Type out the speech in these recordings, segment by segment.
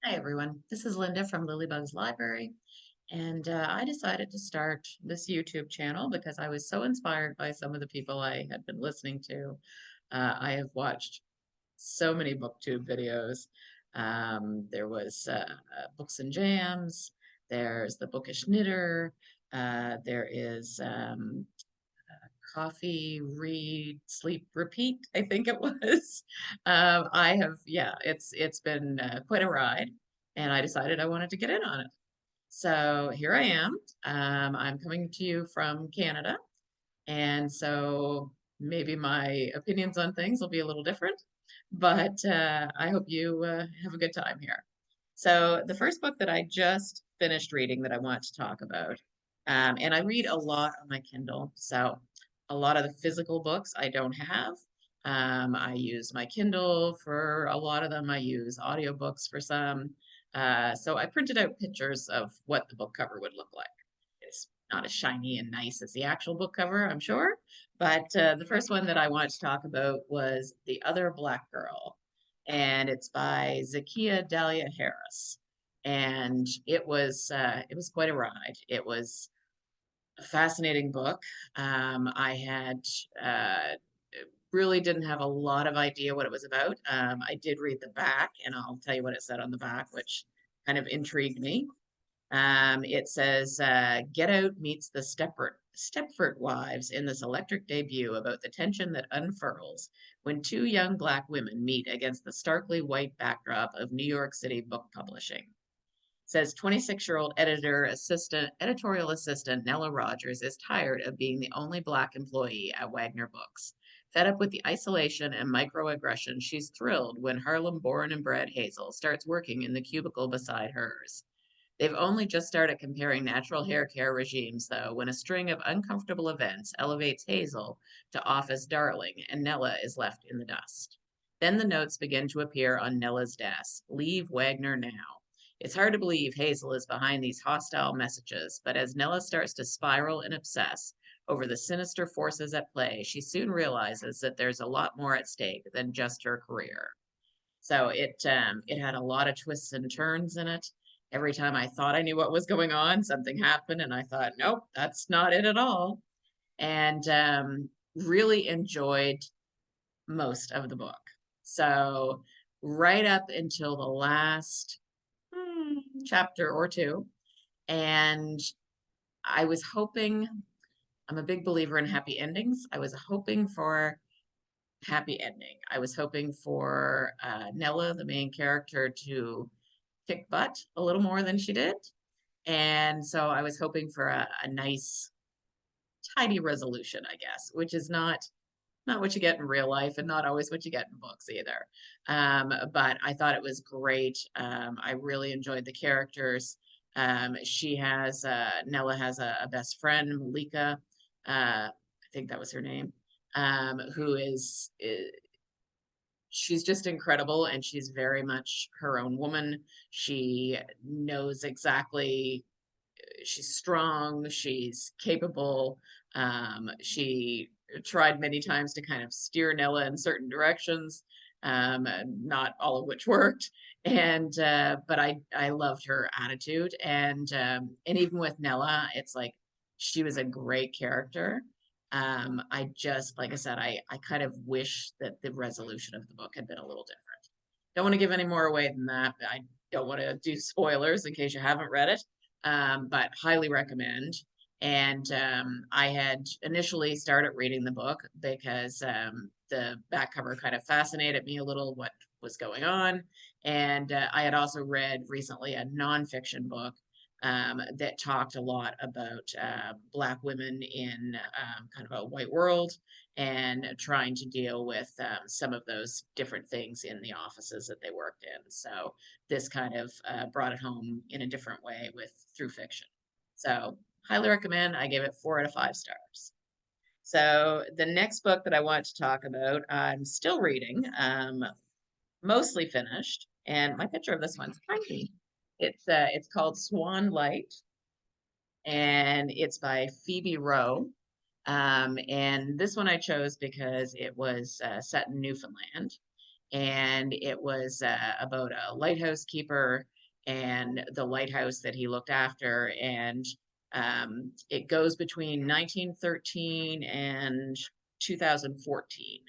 Hi, everyone. This is Linda from Lilybug's Library, and I decided to start this YouTube channel because I was so inspired by some of the people I had been listening to. I have watched so many BookTube videos. There was Books and Jams, there's The Bookish Knitter, there is Coffee, Read, Sleep, Repeat, I think it was. I have, yeah, it's been quite a ride, and I decided I wanted to get in on it. So here I am. I'm coming to you from Canada, and so maybe my opinions on things will be a little different, but I hope you have a good time here. So the first book that I just finished reading that I want to talk about, and I read a lot on my Kindle, so a lot of the physical books I don't have. I use my Kindle for a lot of them. I use audiobooks for some. So I printed out pictures of what the book cover would look like. It's not as shiny and nice as the actual book cover, I'm sure. But the first one that I wanted to talk about was The Other Black Girl, and it's by Zakiya Dahlia Harris. And it was quite a ride. It was a fascinating book. I had really didn't have a lot of idea what it was about. I did read the back, and I'll tell you what it said on the back, which kind of intrigued me. It says, Get Out meets the Stepford Wives in this electric debut about the tension that unfurls when two young Black women meet against the starkly white backdrop of New York City book publishing. It says 26-year-old editorial assistant Nella Rogers is tired of being the only Black employee at Wagner Books. Fed up with the isolation and microaggression, she's thrilled when Harlem born and bred Hazel starts working in the cubicle beside hers. They've only just started comparing natural hair care regimes, though, when a string of uncomfortable events elevates Hazel to office darling, and Nella is left in the dust. Then the notes begin to appear on Nella's desk. Leave Wagner now. It's hard to believe Hazel is behind these hostile messages, but as Nella starts to spiral and obsess over the sinister forces at play, she soon realizes that there's a lot more at stake than just her career. So it had a lot of twists and turns in it. Every time I thought I knew what was going on, something happened, and I thought, nope, that's not it at all. And really enjoyed most of the book. So right up until the last chapter or two, and I was hoping. I'm a big believer in happy endings. I was hoping for happy ending. I was hoping for Nella, the main character, to kick butt a little more than she did. And so I was hoping for a nice, tidy resolution, I guess, which is not what you get in real life and not always what you get in books either. But I thought it was great. I really enjoyed the characters. She has Nella has a best friend, Malika. I think that was her name, who is she's just incredible, and she's very much her own woman. She knows exactly, she's strong, she's capable. She tried many times to kind of steer Nella in certain directions, not all of which worked. And but I loved her attitude, and even with Nella, it's like she was a great character. I just, like I said, I kind of wish that the resolution of the book had been a little different. Don't want to give any more away than that. I don't want to do spoilers in case you haven't read it, but highly recommend. And I had initially started reading the book because the back cover kind of fascinated me a little, what was going on. And I had also read recently a nonfiction book that talked a lot about Black women in kind of a white world and trying to deal with some of those different things in the offices that they worked in. So this kind of brought it home in a different way with through fiction. So highly recommend. I gave it 4 out of 5 stars. So the next book that I want to talk about, I'm still reading, mostly finished, and my picture of this one's tiny. It's called Swan Light, and it's by Phoebe Rowe. And this one I chose because it was set in Newfoundland, and it was about a lighthouse keeper and the lighthouse that he looked after. And it goes between 1913 and 2014.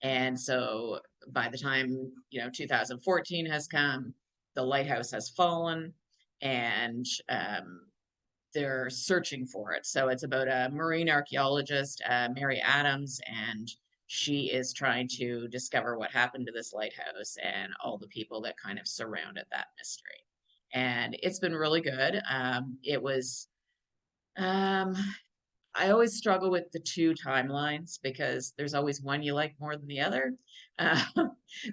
And so by the time, 2014 has come, the lighthouse has fallen, and they're searching for it. So it's about a marine archaeologist, Mary Adams, and she is trying to discover what happened to this lighthouse and all the people that kind of surrounded that mystery. And it's been really good. Um, I always struggle with the two timelines because there's always one you like more than the other. Uh,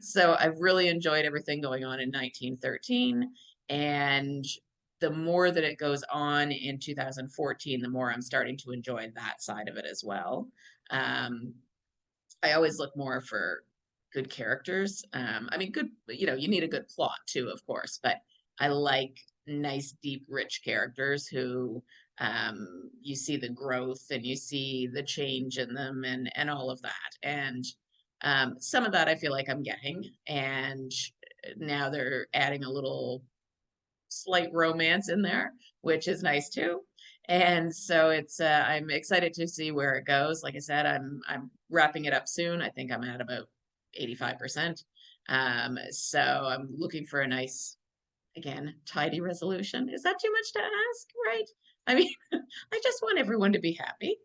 so I've really enjoyed everything going on in 1913. And the more that it goes on in 2014, the more I'm starting to enjoy that side of it as well. Um, I always look more for good characters. I mean, good, you need a good plot too, of course, but I like nice, deep, rich characters who you see the growth and you see the change in them and all of that. And some of that I feel like I'm getting. And now they're adding a little slight romance in there, which is nice too. And so I'm excited to see where it goes. Like I said, I'm wrapping it up soon. I think I'm at about 85%. So I'm looking for a nice, again, tidy resolution. Is that too much to ask, right? I mean, I just want everyone to be happy.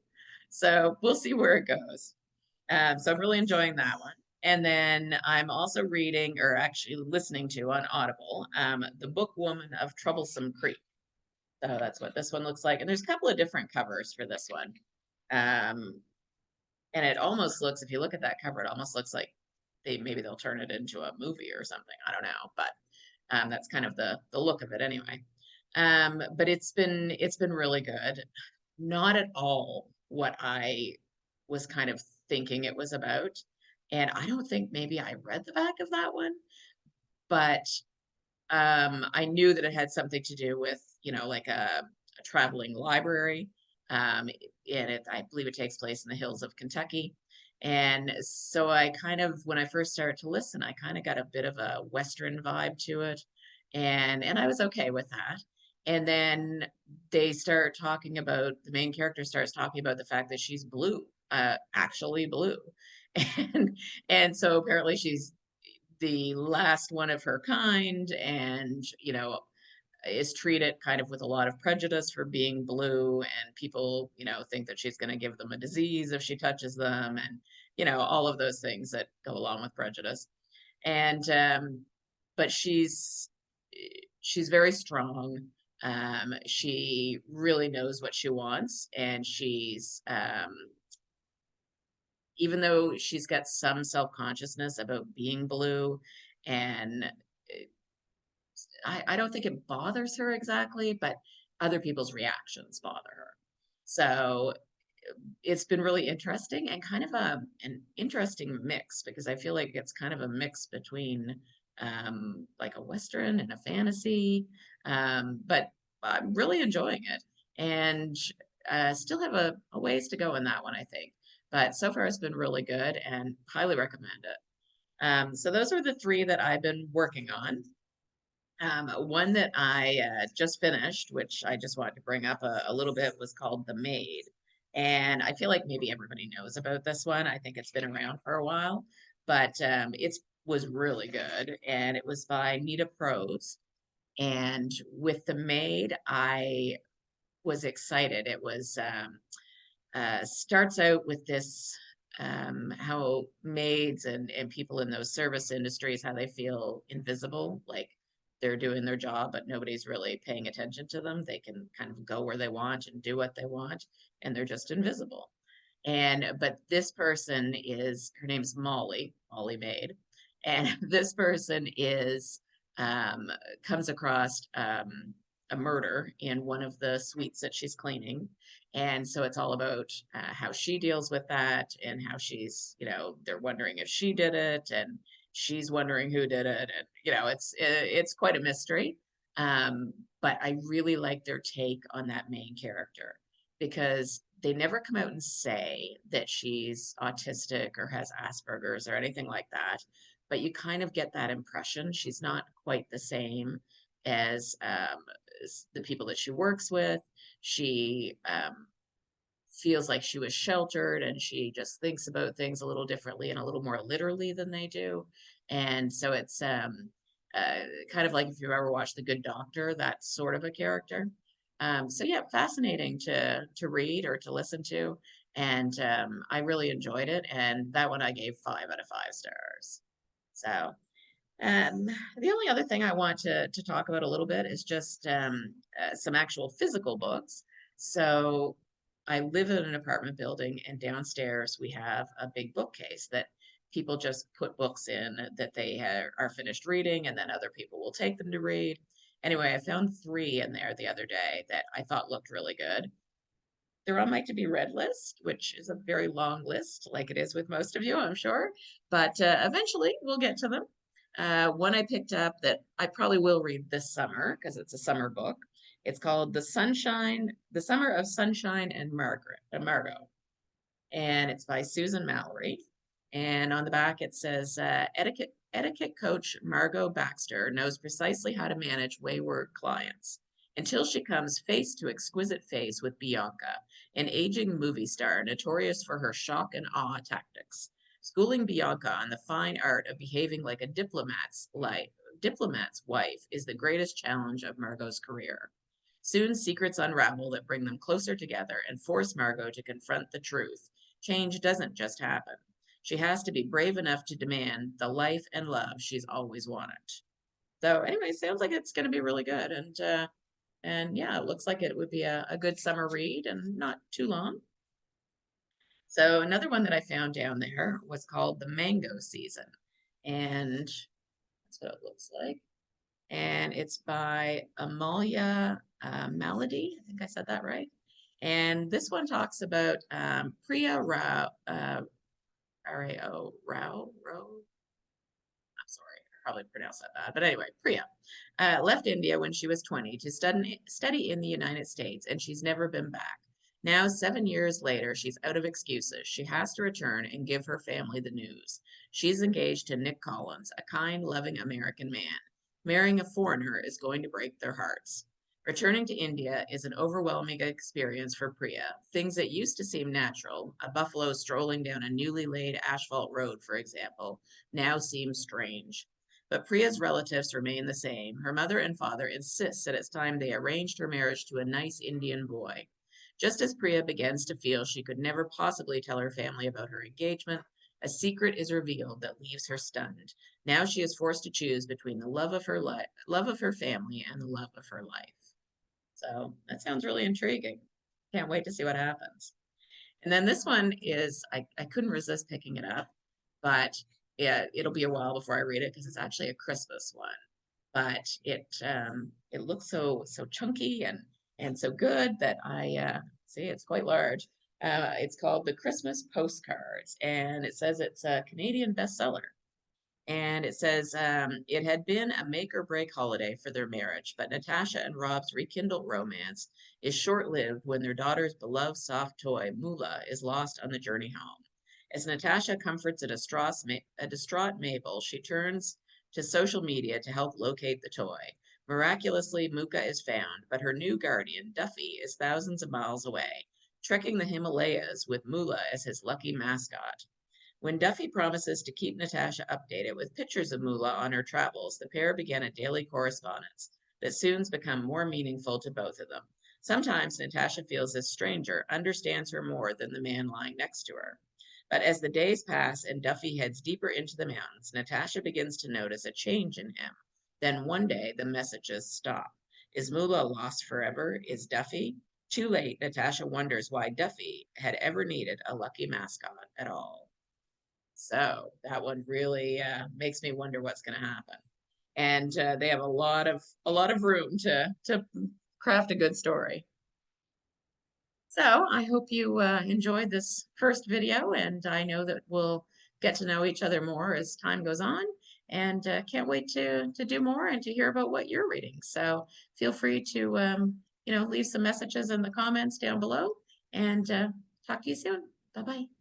So we'll see where it goes. So I'm really enjoying that one. And then I'm also reading, or actually listening to on Audible, The Book Woman of Troublesome Creek. So that's what this one looks like. And there's a couple of different covers for this one. Um, and it almost looks, if you look at that cover, it almost looks like maybe they'll turn it into a movie or something. I don't know, but that's kind of the look of it anyway. But it's been really good. Not at all what I was kind of thinking it was about. And I don't think maybe I read the back of that one, but I knew that it had something to do with, like a traveling library. And I believe it takes place in the hills of Kentucky. And so I kind of, when I first started to listen, I kind of got a bit of a Western vibe to it. And I was okay with that. And then the main character starts talking about the fact that she's blue, actually blue. And so apparently she's the last one of her kind, and is treated kind of with a lot of prejudice for being blue, and people think that she's going to give them a disease if she touches them, and all of those things that go along with prejudice. And but she's very strong. She really knows what she wants, and she's even though she's got some self-consciousness about being blue, and I don't think it bothers her exactly, but other people's reactions bother her. So it's been really interesting, and kind of an interesting mix, because I feel like it's kind of a mix between like a Western and a fantasy. But I'm really enjoying it, and still have a ways to go in that one, I think. But so far, it's been really good and highly recommend it. So those are the three that I've been working on. One that I just finished, which I just wanted to bring up a little bit, was called The Maid. And I feel like maybe everybody knows about this one. I think it's been around for a while, but it was really good. And it was by Nita Prose. And with The Maid, I was excited. It was starts out with this, how maids and people in those service industries, how they feel invisible, like they're doing their job, but nobody's really paying attention to them. They can kind of go where they want and do what they want, and they're just invisible. But this person her name's Molly Maid. And this person um, comes across a murder in one of the suites that she's cleaning. And so it's all about how she deals with that, and how they're wondering if she did it, and she's wondering who did it. And, it's quite a mystery. Um, but I really like their take on that main character, because they never come out and say that she's autistic or has Asperger's or anything like that. But you kind of get that impression. She's not quite the same. as the people that she works with. She feels like she was sheltered, and she just thinks about things a little differently and a little more literally than they do. And so it's uh, kind of like if you've ever watched The Good Doctor, that sort of a character. So yeah, fascinating to read or to listen to, and I really enjoyed it. And that one I gave 5 out of 5 stars. So the only other thing I want to talk about a little bit is just some actual physical books. So I live in an apartment building, and downstairs we have a big bookcase that people just put books in that they are finished reading, and then other people will take them to read. Anyway, I found 3 in there the other day that I thought looked really good. They're on my to be read list, which is a very long list, like it is with most of you, I'm sure. But eventually we'll get to them. One I picked up that I probably will read this summer because it's a summer book. It's called The Summer of Sunshine and Margot, and it's by Susan Mallory. And on the back it says, etiquette coach Margot Baxter knows precisely how to manage wayward clients until she comes face to exquisite face with Bianca, an aging movie star notorious for her shock and awe tactics. Schooling Bianca on the fine art of behaving like a diplomat's wife is the greatest challenge of Margot's career. Soon secrets unravel that bring them closer together and force Margot to confront the truth. Change doesn't just happen. She has to be brave enough to demand the life and love she's always wanted. So anyway, sounds like it's going to be really good, and yeah, it looks like it would be a good summer read and not too long. So another one that I found down there was called The Mango Season, and that's what it looks like. And it's by Amalia Malady. I think I said that right. And this one talks about Priya Rao, R-A-O, Rao. I'm sorry, I probably pronounced that bad. But anyway, Priya left India when she was 20 to study in the United States, and she's never been back. Now, 7 years later, she's out of excuses. She has to return and give her family the news. She's engaged to Nick Collins, a kind, loving American man. Marrying a foreigner is going to break their hearts. Returning to India is an overwhelming experience for Priya. Things that used to seem natural, a buffalo strolling down a newly laid asphalt road, for example, now seem strange. But Priya's relatives remain the same. Her mother and father insist that it's time they arranged her marriage to a nice Indian boy. Just as Priya begins to feel she could never possibly tell her family about her engagement, a secret is revealed that leaves her stunned. Now she is forced to choose between the love of her family, and the love of her life. So that sounds really intriguing. Can't wait to see what happens. And then this one is, I couldn't resist picking it up, but yeah, it'll be a while before I read it because it's actually a Christmas one. But it looks so chunky and so good that I see it's quite large. It's called The Christmas Postcards, and it says it's a Canadian bestseller. And it says it had been a make or break holiday for their marriage, but Natasha and Rob's rekindled romance is short lived when their daughter's beloved soft toy, Mula, is lost on the journey home. As Natasha comforts a distraught Mabel, she turns to social media to help locate the toy. Miraculously, Muka is found, but her new guardian, Duffy, is thousands of miles away, trekking the Himalayas with Mula as his lucky mascot. When Duffy promises to keep Natasha updated with pictures of Mula on her travels, the pair begin a daily correspondence that soon becomes more meaningful to both of them. Sometimes Natasha feels this stranger understands her more than the man lying next to her. But as the days pass and Duffy heads deeper into the mountains, Natasha begins to notice a change in him. Then one day the messages stop. Is Mula lost forever? Is Duffy? Too late, Natasha wonders why Duffy had ever needed a lucky mascot at all. So that one really makes me wonder what's going to happen. And they have a lot of room to craft a good story. So I hope you enjoyed this first video, and I know that we'll get to know each other more as time goes on. And can't wait to do more and to hear about what you're reading. So feel free to leave some messages in the comments down below, and talk to you soon. Bye bye.